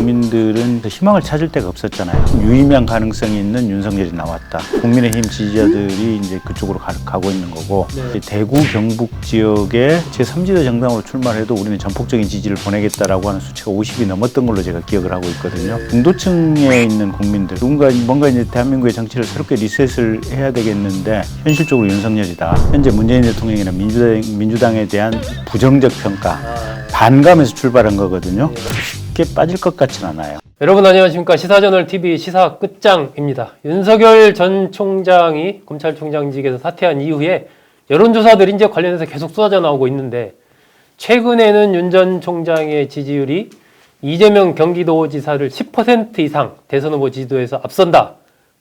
국민들은 희망을 찾을 데가 없었잖아요. 유의미한 가능성이 있는 윤석열이 나왔다. 국민의힘 지지자들이 이제 그쪽으로 가고 있는 거고, 네. 대구 경북 지역에 제3지대 정당으로 출마를 해도 우리는 전폭적인 지지를 보내겠다라고 하는 수치가 50이 넘었던 걸로 제가 기억을 하고 있거든요. 중도층에 있는 국민들, 뭔가 이제 대한민국의 정치를 새롭게 리셋을 해야 되겠는데 현실적으로 윤석열이다. 현재 문재인 대통령이나 민주당에 대한 부정적 평가, 반감에서 출발한 거거든요. 쉽게 빠질 것 같진 않아요. 여러분 안녕하십니까. 시사저널TV 시사 끝장입니다. 윤석열 전 총장이 검찰총장직에서 사퇴한 이후에 여론조사들이 이제 관련해서 계속 쏟아져 나오고 있는데, 최근에는 윤 전 총장의 지지율이 이재명 경기도지사를 10% 이상 대선 후보 지지도에서 앞선다,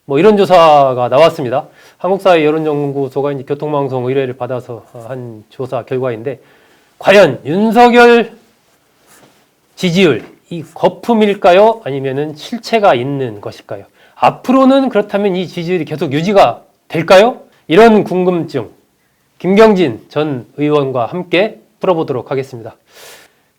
뭐 이런 조사가 나왔습니다. 한국사회 여론연구소가 이제 교통방송 의뢰를 받아서 한 조사 결과인데, 과연 윤석열 지지율, 이 거품일까요? 아니면은 실체가 있는 것일까요? 앞으로는 그렇다면 이 지지율이 계속 유지가 될까요? 이런 궁금증, 김경진 전 의원과 함께 풀어보도록 하겠습니다.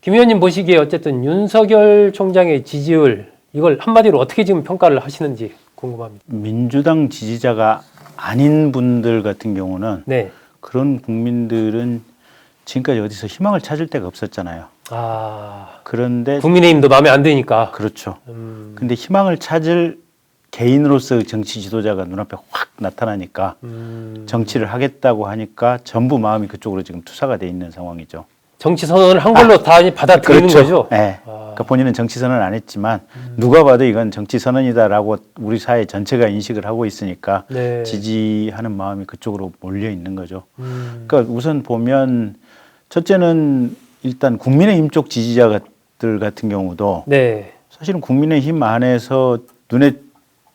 김 의원님 보시기에 어쨌든 윤석열 총장의 지지율, 이걸 한마디로 어떻게 지금 평가를 하시는지 궁금합니다. 민주당 지지자가 아닌 분들 같은 경우는, 네, 그런 국민들은 지금까지 어디서 희망을 찾을 데가 없었잖아요. 그런데 국민의힘도 마음에 안 드니까. 그렇죠. 근데 희망을 찾을 개인으로서 정치 지도자가 눈앞에 확 나타나니까 정치를 하겠다고 하니까 전부 마음이 그쪽으로 지금 투사가 돼 있는 상황이죠. 정치 선언을 한 걸로 다 받아들이는 그렇죠. 거죠? 네. 그러니까 본인은 정치 선언 안 했지만 누가 봐도 이건 정치 선언이다라고 우리 사회 전체가 인식을 하고 있으니까, 네, 지지하는 마음이 그쪽으로 몰려 있는 거죠. 그러니까 우선 보면 첫째는 일단 국민의힘 쪽 지지자들 같은 경우도, 네, 사실은 국민의힘 안에서 눈에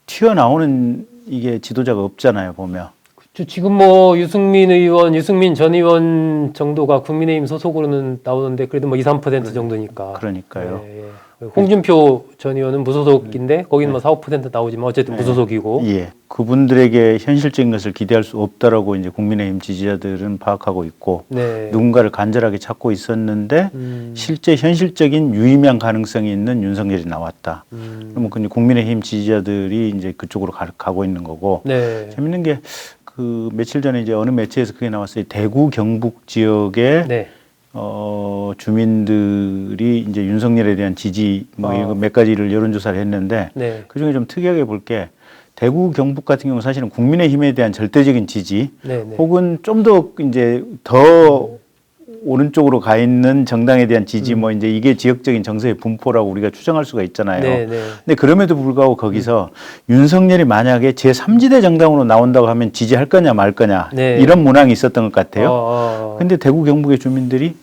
튀어나오는 이게 지도자가 없잖아요, 보면. 지금 뭐 유승민 전 의원 정도가 국민의힘 소속으로는 나오는데 그래도 뭐 2, 3% 정도니까. 그러니까요. 예, 예. 홍준표 전 의원은 무소속인데 거기는 뭐 4, 5% 나오지만 어쨌든 무소속이고. 예. 그분들에게 현실적인 것을 기대할 수 없다라고 이제 국민의힘 지지자들은 파악하고 있고, 네, 누군가를 간절하게 찾고 있었는데 실제 현실적인 유의미한 가능성이 있는 윤석열이 나왔다. 그러면 그 국민의힘 지지자들이 이제 그쪽으로 가고 있는 거고, 네, 재밌는 게 그 며칠 전에 이제 어느 매체에서 그게 나왔어요. 대구 경북 지역의, 네, 주민들이 이제 윤석열에 대한 지지 이거 몇 가지를 여론조사를 했는데, 네, 그 중에 좀 특이하게 볼 게 대구 경북 같은 경우 사실은 국민의힘에 대한 절대적인 지지, 네, 네, 혹은 좀 더 이제 더 오른쪽으로 가 있는 정당에 대한 지지, 뭐 이제 이게 지역적인 정서의 분포라고 우리가 추정할 수가 있잖아요. 네, 네. 근데 그럼에도 불구하고 거기서 윤석열이 만약에 제3지대 정당으로 나온다고 하면 지지할 거냐 말 거냐, 네, 이런 문항이 있었던 것 같아요. 근데 대구 경북의 주민들이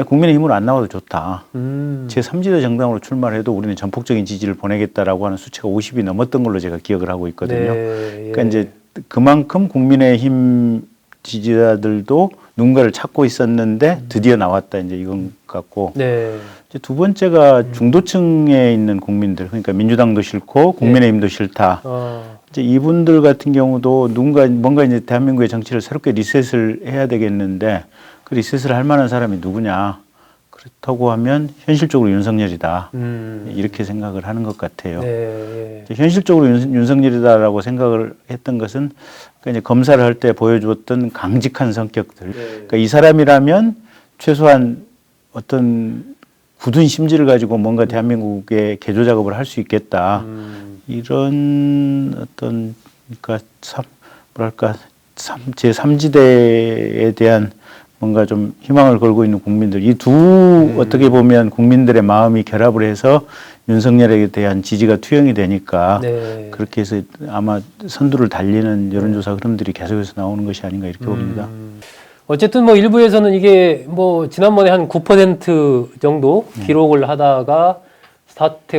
국민의힘으로 안 나와도 좋다. 제3지대 정당으로 출마를 해도 우리는 전폭적인 지지를 보내겠다라고 하는 수치가 50이 넘었던 걸로 제가 기억을 하고 있거든요. 네, 그러니까 이제 그만큼 국민의힘 지지자들도 누군가를 찾고 있었는데 드디어 나왔다, 이제 이건 같고. 네. 이제 두 번째가 중도층에 있는 국민들, 그러니까 민주당도 싫고 국민의힘도, 네, 싫다. 이제 이분들 같은 경우도 뭔가 이제 대한민국의 정치를 새롭게 리셋을 해야 되겠는데 그 리셋을 할 만한 사람이 누구냐? 그렇다고 하면 현실적으로 윤석열이다. 이렇게 생각을 하는 것 같아요. 네. 현실적으로 윤석열이다라고 생각을 했던 것은 그러니까 이제 검사를 할 때 보여주었던 강직한 성격들. 네. 그러니까 이 사람이라면 최소한 어떤 굳은 심지를 가지고 뭔가 대한민국의 개조 작업을 할 수 있겠다. 이런 어떤, 그러니까 제3지대에 대한 뭔가 좀 희망을 걸고 있는 국민들, 이 두 어떻게 보면 국민들의 마음이 결합을 해서 윤석열에 대한 지지가 투영이 되니까, 네, 그렇게 해서 아마 선두를 달리는 여론조사 흐름들이 계속해서 나오는 것이 아닌가 이렇게 봅니다. 어쨌든 뭐 일부에서는 이게 뭐 지난번에 한 9% 정도 기록을 하다가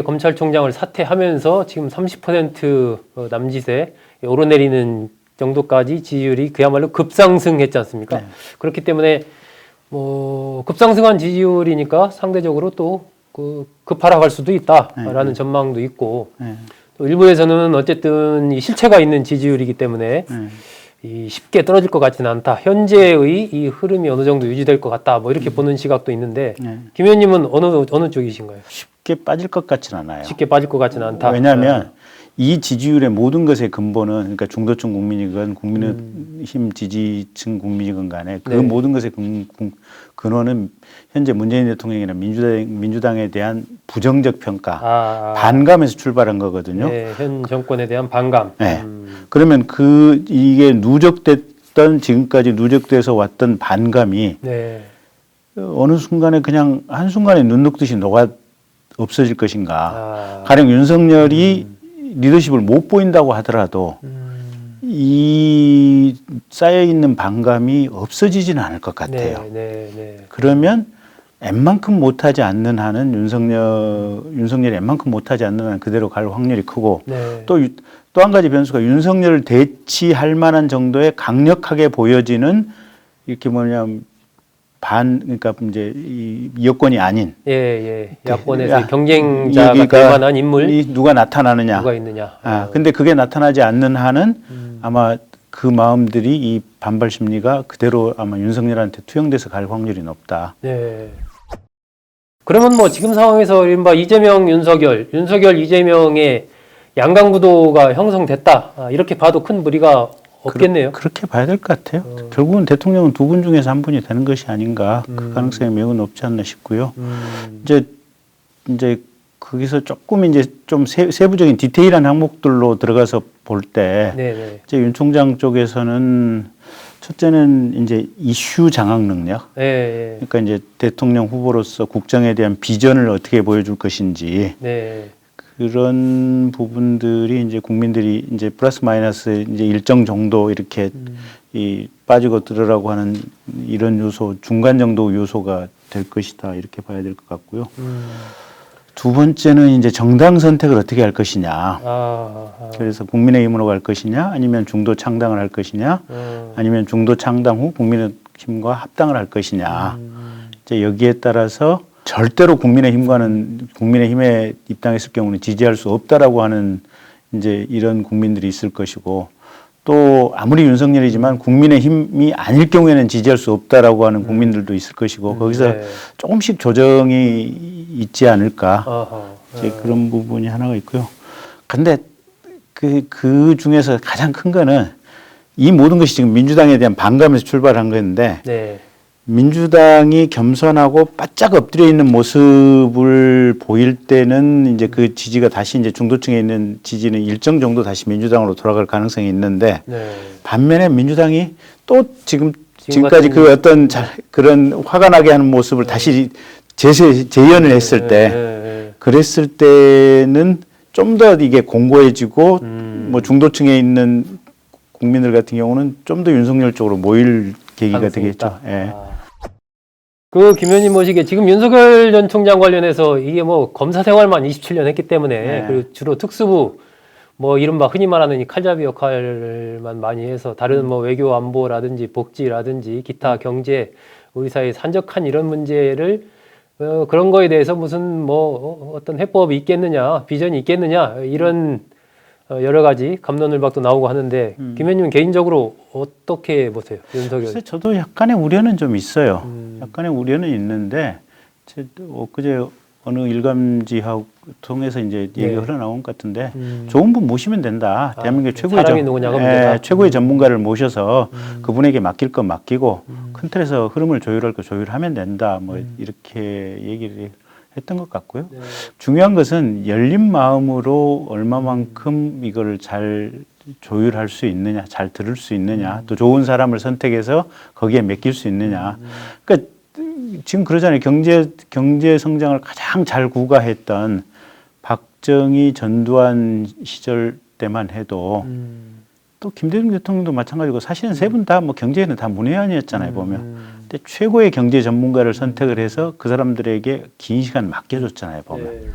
검찰총장을 사퇴하면서 지금 30% 남짓에 오르내리는 정도까지 지지율이 그야말로 급상승했지 않습니까? 네. 그렇기 때문에 뭐 급상승한 지지율이니까 상대적으로 또 급하락할 수도 있다라는, 네, 전망도 있고, 네, 또 일부에서는 어쨌든 이 실체가 있는 지지율이기 때문에, 쉽게 떨어질 것 같지는 않다. 현재의 이 흐름이 어느 정도 유지될 것 같다. 뭐 이렇게 보는 시각도 있는데 김 의원님은 어느 쪽이신가요? 쉽게 빠질 것 같지는 않아요. 쉽게 빠질 것 같지는 않다. 왜냐하면 이 지지율의 모든 것의 근본은 그러니까 중도층 국민이건 국민의힘 지지층 국민이건 간에 그 모든 것의 근원은 현재 문재인 대통령이나 민주당에 대한 부정적 평가, 반감에서 출발한 거거든요. 네, 현 정권에 대한 반감. 네. 그러면 이게 누적됐던 지금까지 누적돼서 왔던 반감이 어느 순간에 그냥 한순간에 눈 녹듯이 녹아 없어질 것인가. 가령 윤석열이 리더십을 못 보인다고 하더라도 이 쌓여있는 반감이 없어지지는 않을 것 같아요. 그러면 웬만큼 못하지 않는 한은 윤석열이 웬만큼 못하지 않는 한은 그대로 갈 확률이 크고 또 한 가지 변수가 윤석열을 대치할 만한 정도의 강력하게 보여지는 이렇게 뭐냐면 그러니까 이제 이 여권이 아닌 야권에서 경쟁자가 될 만한 인물이 누가 나타나느냐, 누가 있느냐. 근데 그게 나타나지 않는 한은 아마 그 마음들이 이 반발 심리가 그대로 아마 윤석열한테 투영돼서 갈 확률이 높다. 그러면 뭐 지금 상황에서 이른바 이재명, 윤석열, 이재명의 양강 구도가 형성됐다. 이렇게 봐도 큰 무리가 없겠네요. 그렇게 봐야 될 것 같아요. 결국은 대통령은 두 분 중에서 한 분이 되는 것이 아닌가. 그 가능성이 매우 높지 않나 싶고요. 이제 거기서 조금 이제 좀 세부적인 디테일한 항목들로 들어가서 볼 때 이제 윤 총장 쪽에서는 첫째는 이제 이슈 장악 능력. 그러니까 이제 대통령 후보로서 국정에 대한 비전을 어떻게 보여줄 것인지. 그런 부분들이 이제 국민들이 이제 플러스 마이너스 이제 일정 정도 이렇게 빠지고 들으라고 하는 이런 요소, 중간 정도 요소가 될 것이다. 이렇게 봐야 될 것 같고요. 두 번째는 이제 정당 선택을 어떻게 할 것이냐. 그래서 국민의힘으로 갈 것이냐, 아니면 중도 창당을 할 것이냐, 아니면 중도 창당 후 국민의힘과 합당을 할 것이냐. 이제 여기에 따라서 절대로 국민의힘에 입당했을 경우는 지지할 수 없다라고 하는 이제 이런 국민들이 있을 것이고, 또 아무리 윤석열이지만 국민의힘이 아닐 경우에는 지지할 수 없다라고 하는 국민들도 있을 것이고, 거기서 조금씩 조정이 있지 않을까. 이제 그런 부분이 하나가 있고요. 근데 그 중에서 가장 큰 거는 이 모든 것이 지금 민주당에 대한 반감에서 출발한 건데, 민주당이 겸손하고 바짝 엎드려 있는 모습을 보일 때는 이제 그 지지가 다시 이제 중도층에 있는 지지는 일정 정도 다시 민주당으로 돌아갈 가능성이 있는데, 반면에 민주당이 또 지금까지 그 어떤 그런 화가 나게 하는 모습을 다시 재연을 했을 때, 그랬을 때는 좀 더 이게 공고해지고 뭐 중도층에 있는 국민들 같은 경우는 좀 더 윤석열 쪽으로 모일 계기가 되겠죠. 김 의원님 모시기에 지금 윤석열 전 총장 관련해서 이게 뭐 검사 생활만 27년 했기 때문에 그리고 주로 특수부 뭐 이른바 흔히 말하는 이 칼잡이 역할만 많이 해서 다른 뭐 외교 안보라든지 복지라든지 기타 경제 우리 사회에 산적한 이런 문제를 그런 거에 대해서 무슨 뭐 어떤 해법이 있겠느냐, 비전이 있겠느냐 이런 여러 가지 감론을박도 나오고 하는데 김 의원님은 개인적으로 어떻게 보세요? 윤석열. 글쎄, 저도 약간의 우려는 좀 있어요. 약간의 우려는 있는데 엊그제 어느 일감지하고 통해서 이제 얘기가 흘러나온 것 같은데 좋은 분 모시면 된다. 대한민국 최고의 전문가를 모셔서 그분에게 맡길 건 맡기고 큰 틀에서 흐름을 조율할 거 조율하면 된다. 뭐 이렇게 얘기를 했던 것 같고요. 중요한 것은 열린 마음으로 얼마만큼 이걸 잘 조율할 수 있느냐, 잘 들을 수 있느냐, 또 좋은 사람을 선택해서 거기에 맡길 수 있느냐. 그러니까 지금 그러잖아요. 경제 성장을 가장 잘 구가했던 박정희, 전두환 시절 때만 해도 또 김대중 대통령도 마찬가지고 사실은 세 분 다 뭐 경제에는 다 문외한이었잖아요, 보면. 근데 최고의 경제 전문가를 선택을 해서 그 사람들에게 긴 시간 맡겨줬잖아요, 보면.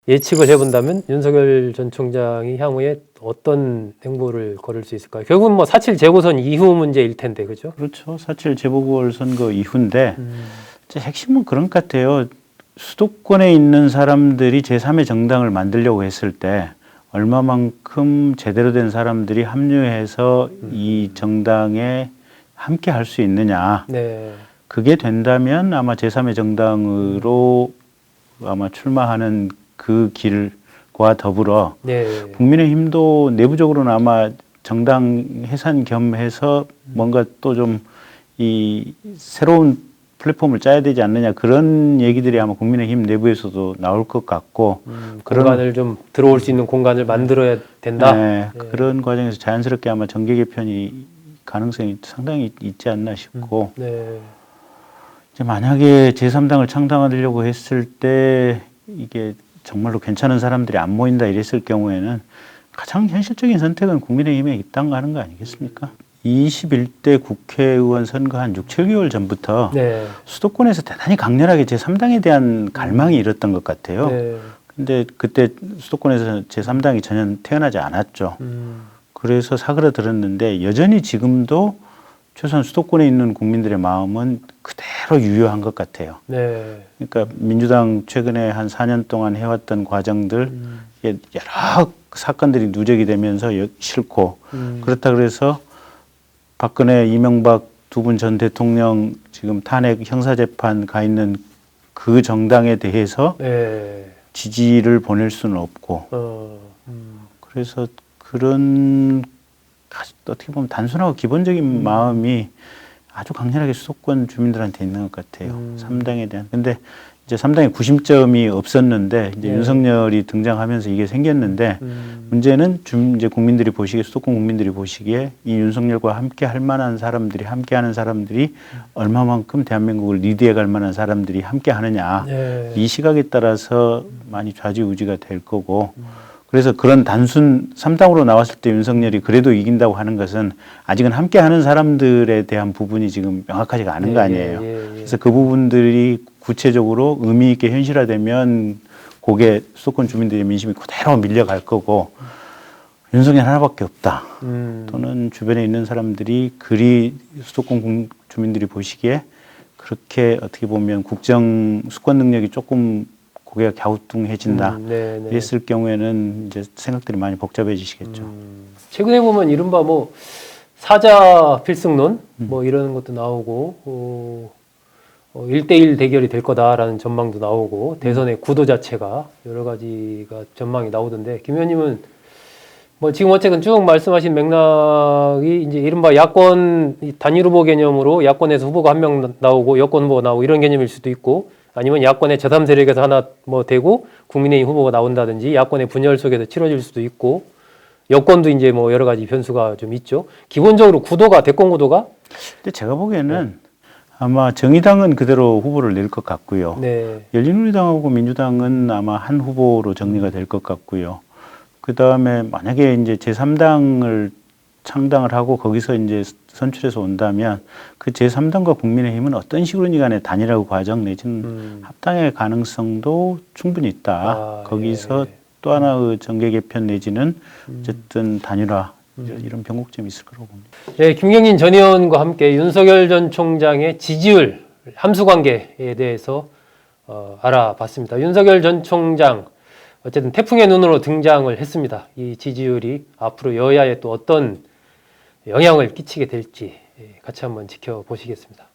예측을 해본다면 윤석열 전 총장이 향후에 어떤 행보를 걸을 수 있을까요? 결국은 뭐 4.7 재보선 이후 문제일 텐데, 그죠? 그렇죠. 4.7 재보궐선거 이후인데 핵심은 그런 것 같아요. 수도권에 있는 사람들이 제3의 정당을 만들려고 했을 때 얼마만큼 제대로 된 사람들이 합류해서 이 정당에 함께 할 수 있느냐. 네. 그게 된다면 아마 제3의 정당으로 아마 출마하는 그 길과 더불어 네. 국민의힘도 내부적으로는 아마 정당 해산 겸해서 뭔가 또 좀 이 새로운 플랫폼을 짜야 되지 않느냐 그런 얘기들이 아마 국민의힘 내부에서도 나올 것 같고 그런 공간을 좀 들어올 수 있는 공간을 만들어야 된다. 네, 그런 과정에서 자연스럽게 아마 정계 개편이 가능성이 상당히 있지 않나 싶고 네. 이제 만약에 제3당을 창당하려고 했을 때 이게 정말로 괜찮은 사람들이 안 모인다 이랬을 경우에는 가장 현실적인 선택은 국민의힘에 입당하는 거 아니겠습니까? 21대 국회의원 선거 한 6, 7개월 전부터 네. 수도권에서 대단히 강렬하게 제3당에 대한 갈망이 일었던 것 같아요. 네. 근데 그때 수도권에서 제3당이 전혀 태어나지 않았죠. 그래서 사그라들었는데 여전히 지금도 최소한 수도권에 있는 국민들의 마음은 그대로 유효한 것 같아요. 네. 그러니까 민주당 최근에 한 4년 동안 해왔던 과정들 여러 사건들이 누적이 되면서 싫고 그렇다 그래서 박근혜, 이명박 두 분 전 대통령 지금 탄핵 형사재판 가 있는 그 정당에 대해서 네. 지지를 보낼 수는 없고 그래서 그런 어떻게 보면 단순하고 기본적인 마음이 아주 강렬하게 수도권 주민들한테 있는 것 같아요. 3당에 대한. 근데 이제 3당에 구심점이 없었는데 이제 윤석열이 등장하면서 이게 생겼는데 문제는 이제 국민들이 보시기에 수도권 국민들이 보시기에 이 윤석열과 함께 할 만한 사람들이 함께 하는 사람들이 얼마만큼 대한민국을 리드해 갈 만한 사람들이 함께 하느냐. 이 시각에 따라서 많이 좌지우지가 될 거고 그래서 그런 단순 3당으로 나왔을 때 윤석열이 그래도 이긴다고 하는 것은 아직은 함께 하는 사람들에 대한 부분이 지금 명확하지가 않은 거 아니에요. 그래서 그 부분들이 구체적으로 의미 있게 현실화되면 그게 수도권 주민들의 민심이 그대로 밀려갈 거고 윤석열 하나밖에 없다. 또는 주변에 있는 사람들이 그리 수도권 주민들이 보시기에 그렇게 어떻게 보면 국정 수권 능력이 조금 고개가 갸우뚱해진다. 이랬을 경우에는 이제 생각들이 많이 복잡해지시겠죠. 최근에 보면 이른바 뭐 사자 필승론 뭐 이런 것도 나오고 1대1 대결이 될 거다라는 전망도 나오고 대선의 구도 자체가 여러 가지가 전망이 나오던데 김 의원님은 뭐 지금 어쨌든 쭉 말씀하신 맥락이 이제 이른바 야권 단일 후보 개념으로 야권에서 후보가 한 명 나오고 여권 후보가 나오고 이런 개념일 수도 있고 아니면 야권의 제3세력에서 하나 뭐 되고 국민의힘 후보가 나온다든지 야권의 분열 속에서 치러질 수도 있고 여권도 이제 뭐 여러 가지 변수가 좀 있죠. 기본적으로 구도가 대권 구도가 근데 제가 보기에는 아마 정의당은 그대로 후보를 낼 것 같고요. 열린우리당하고 민주당은 아마 한 후보로 정리가 될 것 같고요. 그 다음에 만약에 이제 제3당을 창당을 하고 거기서 이제 선출해서 온다면 그 제3당과 국민의힘은 어떤 식으로든 간에 단일화 과정 내지는 합당의 가능성도 충분히 있다. 거기서 또 하나의 정계 개편 내지는 어쨌든 단일화 이런 변곡점이 있을 거라고 봅니다. 네, 김경진 전 의원과 함께 윤석열 전 총장의 지지율 함수관계에 대해서 알아봤습니다. 윤석열 전 총장 어쨌든 태풍의 눈으로 등장을 했습니다. 이 지지율이 앞으로 여야에 또 어떤 영향을 끼치게 될지 같이 한번 지켜보시겠습니다.